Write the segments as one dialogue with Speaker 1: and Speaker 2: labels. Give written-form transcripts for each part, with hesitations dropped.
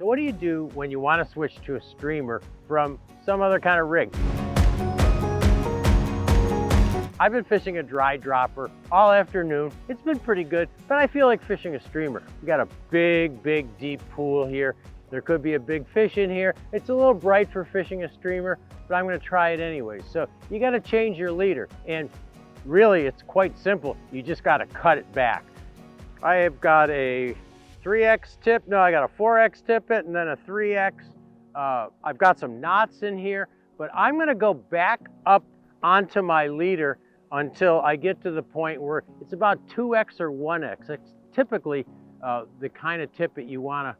Speaker 1: So what do you do when you want to switch to a streamer from some other kind of rig? I've been fishing a dry dropper all afternoon. It's been pretty good, but I feel like fishing a streamer. We got a big, deep pool here. There could be a big fish in here. It's a little bright for fishing a streamer, but I'm gonna try it anyway. So you gotta change your leader, and really it's quite simple. You just gotta cut it back. I have got a 3X tip, no, I got a 4X tippet and then a 3X. I've got some knots in here, but I'm gonna go back up onto my leader until I get to the point where it's about 2X or 1X. That's typically the kind of tippet you wanna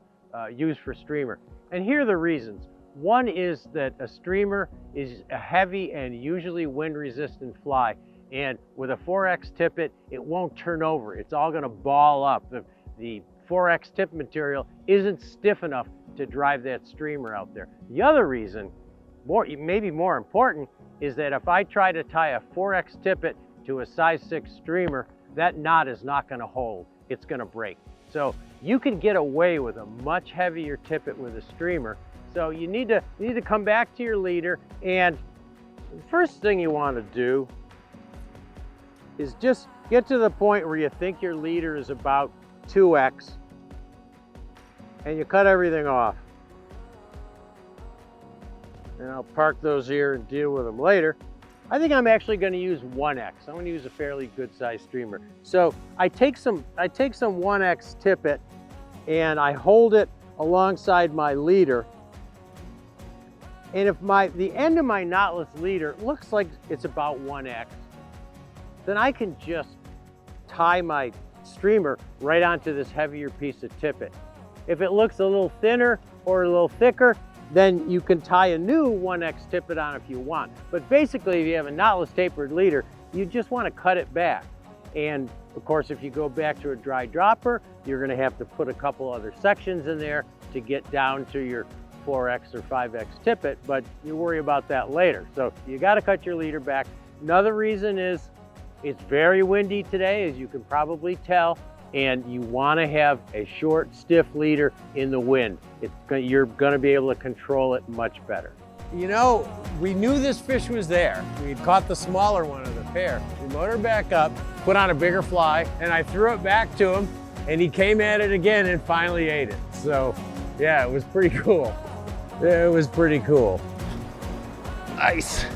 Speaker 1: use for streamer. And here are the reasons. One is that a streamer is a heavy and usually wind resistant fly. And with a 4X tippet, it won't turn over. It's all gonna ball up. The 4X tip material isn't stiff enough to drive that streamer out there. The other reason, maybe more important, is that if I try to tie a 4X tippet to a size 6 streamer, that knot is not gonna hold. It's gonna break. So you can get away with a much heavier tippet with a streamer. So you need to come back to your leader, and the first thing you wanna do is just get to the point where you think your leader is about 2X, and you cut everything off. And I'll park those here and deal with them later. I think I'm actually going to use 1X. I'm going to use a fairly good sized streamer. So I take some 1X tippet and I hold it alongside my leader. And if the end of my knotless leader looks like it's about 1X, then I can just tie my streamer right onto this heavier piece of tippet. If it looks a little thinner or a little thicker, then you can tie a new 1X tippet on if you want. But basically, if you have a knotless tapered leader, you just want to cut it back. And of course, if you go back to a dry dropper, you're going to have to put a couple other sections in there to get down to your 4X or 5X tippet, but you worry about that later. So you got to cut your leader back. Another reason is it's very windy today, as you can probably tell, and you want to have a short, stiff leader in the wind. You're going to be able to control it much better.
Speaker 2: You know, we knew this fish was there. We caught the smaller one of the pair. We motored back up, put on a bigger fly, and I threw it back to him, and he came at it again and finally ate it. So, yeah, it was pretty cool. It was pretty cool. Nice.